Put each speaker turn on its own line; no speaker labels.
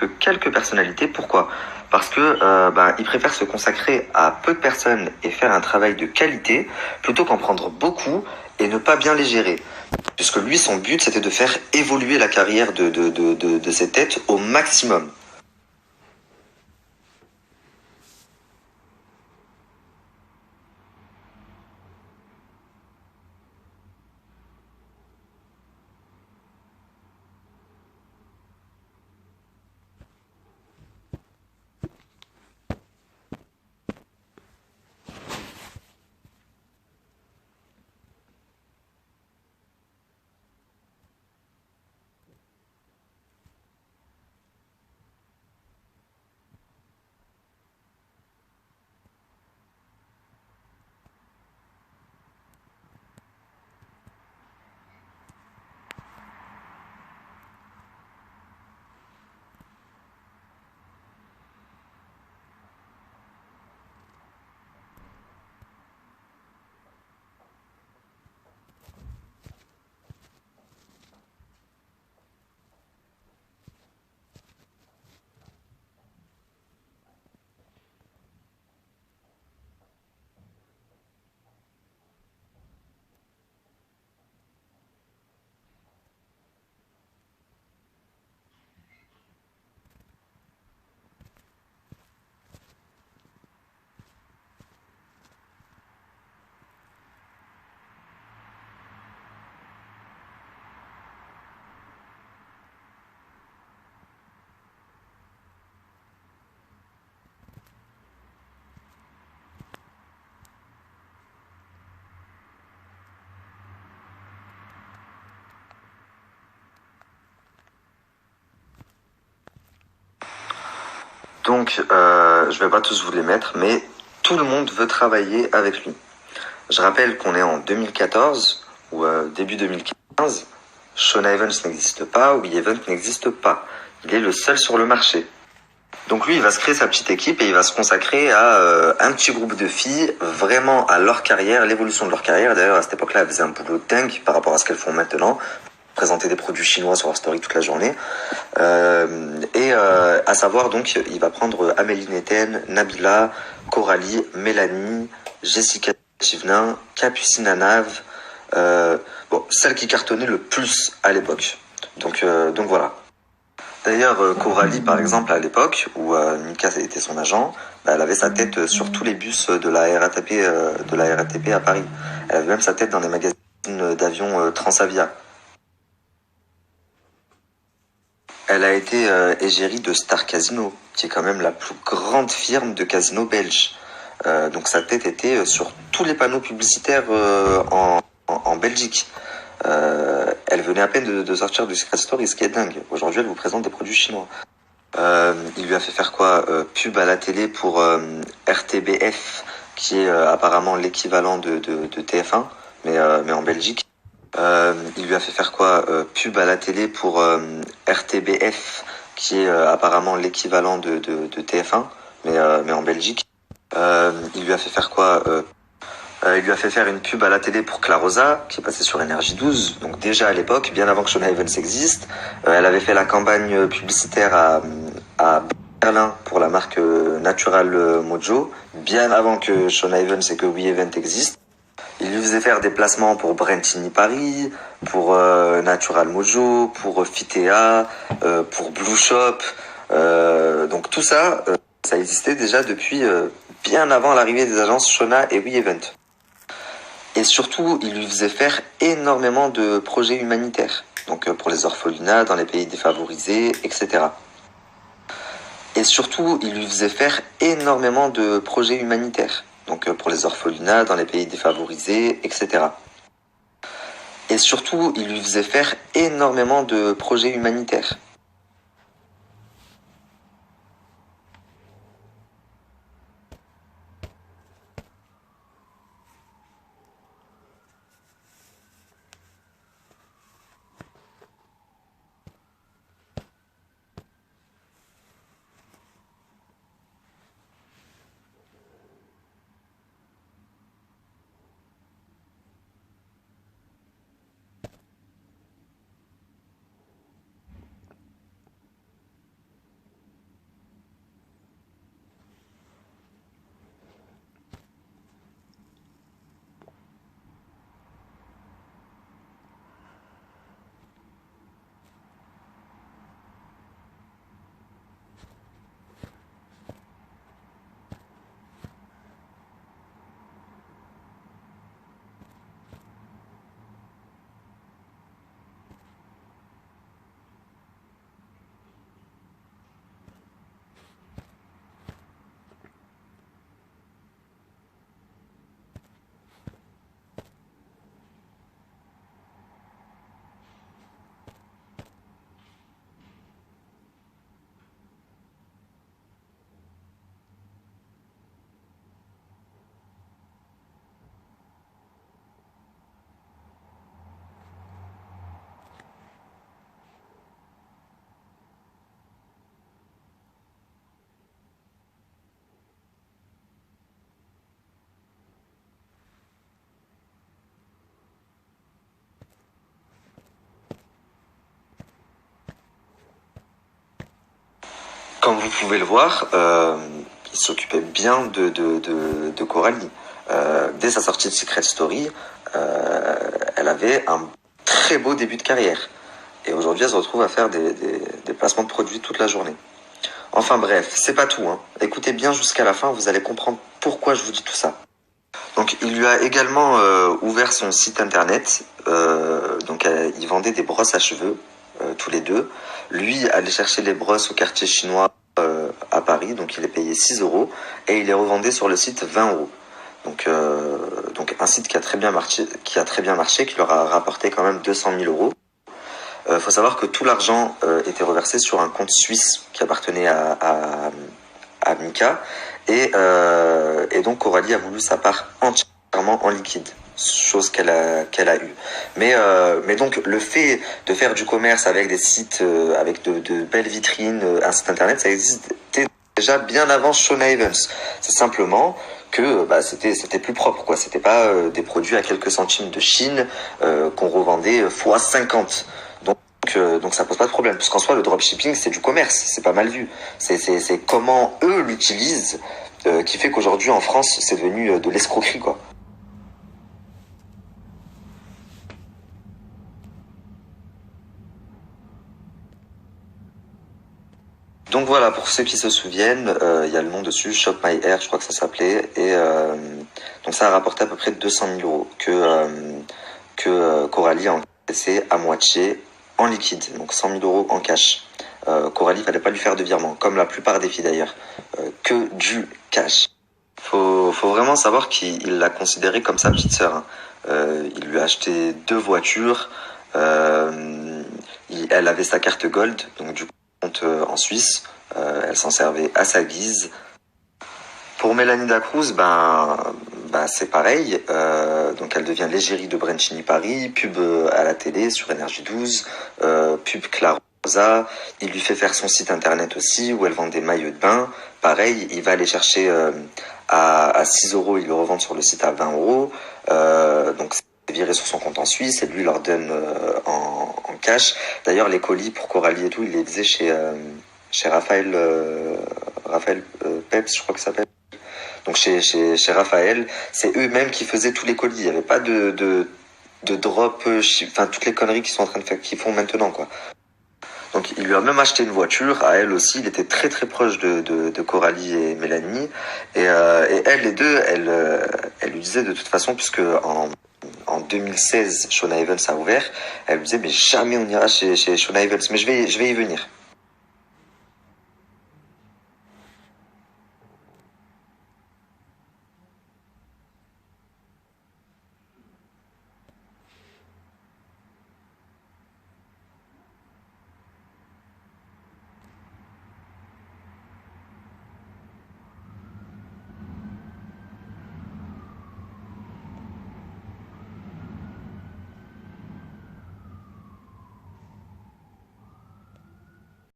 que quelques personnalités. Pourquoi? Parce que il préfère se consacrer à peu de personnes et faire un travail de qualité plutôt qu'en prendre beaucoup et ne pas bien les gérer. Puisque lui, son but, c'était de faire évoluer la carrière de ses têtes au maximum. Donc, je vais pas tous vous les mettre, mais tout le monde veut travailler avec lui. Je rappelle qu'on est en 2014 ou début 2015. Sean Evans n'existe pas, Will Evans n'existe pas. Il est le seul sur le marché. Donc lui, il va se créer sa petite équipe et il va se consacrer à un petit groupe de filles, vraiment à leur carrière, l'évolution de leur carrière. D'ailleurs, à cette époque-là, elles faisaient un boulot dingue par rapport à ce qu'elles font maintenant. Présenter des produits chinois sur leur story toute la journée. À savoir, donc, il va prendre Amélie Netten, Nabila, Coralie, Mélanie, Jessica Chivnin, Capucine Anave, celle qui cartonnait le plus à l'époque. Donc voilà. D'ailleurs, Coralie, par exemple, à l'époque, où Mika était son agent, elle avait sa tête sur tous les bus de la RATP à Paris. Elle avait même sa tête dans les magazines d'avions Transavia. Elle a été égérie de Star Casino, qui est quand même la plus grande firme de casino belge. Donc sa tête était sur tous les panneaux publicitaires en Belgique. Elle venait à peine de sortir du Secret Story, ce qui est dingue. Aujourd'hui, elle vous présente des produits chinois. Il lui a fait faire quoi? Pub à la télé pour RTBF, qui est apparemment l'équivalent de TF1, mais en Belgique. Il lui a fait faire quoi? Pub à la télé pour RTBF, qui est apparemment l'équivalent de TF1, mais en Belgique. Il lui a fait faire quoi? Il lui a fait faire une pub à la télé pour Clarosa, qui est passée sur Énergie 12. Donc déjà à l'époque, bien avant que Sean Evans existe, elle avait fait la campagne publicitaire à Berlin pour la marque Natural Mojo, bien avant que Sean Evans et que We Event existent. Il lui faisait faire des placements pour Brentini Paris, pour Natural Mojo, pour Fitea, pour Blue Shop. Donc tout ça, ça existait déjà depuis bien avant l'arrivée des agences Shona et We Event. Et surtout, il lui faisait faire énormément de projets humanitaires. Donc pour les orphelinats, dans les pays défavorisés, etc. Et surtout, il lui faisait faire énormément de projets humanitaires. Donc pour les orphelinats, dans les pays défavorisés, etc. Et surtout, il lui faisait faire énormément de projets humanitaires. comme vous pouvez le voir, il s'occupait bien de Coralie. Dès sa sortie de Secret Story, elle avait un très beau début de carrière. Et aujourd'hui, elle se retrouve à faire des placements de produits toute la journée. Enfin bref, c'est pas tout, hein. Écoutez bien jusqu'à la fin, vous allez comprendre pourquoi je vous dis tout ça. Donc il lui a également ouvert son site internet. Donc il vendait des brosses à cheveux, tous les deux. Lui allait chercher les brosses au quartier chinois à Paris, donc il les payait 6 euros et il les revendait sur le site 20 euros. Donc un site qui a très bien marché, qui leur a rapporté quand même 200 000 euros. Faut savoir que tout l'argent était reversé sur un compte suisse qui appartenait à Mika. Et donc Coralie a voulu sa part entièrement en liquide, chose qu'elle a eue. Mais donc le fait de faire du commerce avec des sites, avec de belles vitrines, un site internet, ça existait déjà bien avant Shona Evans. C'est simplement que c'était plus propre, quoi. C'était pas des produits à quelques centimes de Chine qu'on revendait fois 50. Donc ça pose pas de problème, parce qu'en soi le dropshipping c'est du commerce, c'est pas mal vu. C'est comment eux l'utilisent qui fait qu'aujourd'hui en France c'est devenu de l'escroquerie, quoi. Donc voilà, pour ceux qui se souviennent, il y a le nom dessus, Shop My Hair, je crois que ça s'appelait, et donc ça a rapporté à peu près 200 000 euros que Coralie a encaissé à moitié en liquide, donc 100 000 euros en cash. Coralie, il fallait pas lui faire de virement, comme la plupart des filles d'ailleurs, que du cash. Faut vraiment savoir qu'il l'a considérée comme sa petite sœur, hein. Il lui a acheté 2 voitures, elle avait sa carte Gold, donc du compte en Suisse, elle s'en servait à sa guise. Pour Mélanie Dacruz, c'est pareil. Donc elle devient l'égérie de Brencini Paris, pub à la télé sur Énergie 12, pub Clara Rosa. Il lui fait faire son site internet aussi où elle vend des maillots de bain. Pareil, il va aller chercher à 6 euros, il le revend sur le site à 20 euros. Donc c'est viré sur son compte en Suisse et lui leur donne en cash. D'ailleurs les colis pour Coralie et tout, il les faisait chez Raphaël Peps, je crois que ça s'appelle. Donc chez Raphaël, c'est eux-mêmes qui faisaient tous les colis. Il n'y avait pas de drop, enfin toutes les conneries qu'ils sont en train de faire, qu'ils font maintenant, quoi. Donc il lui a même acheté une voiture, à elle aussi. Il était très très proche de Coralie et Mélanie. Et elles, les deux, elle lui disait de toute façon, puisque en 2016, Shona Evans a ouvert, elle lui disait mais jamais on ira chez Shona Evans. Mais je vais y venir.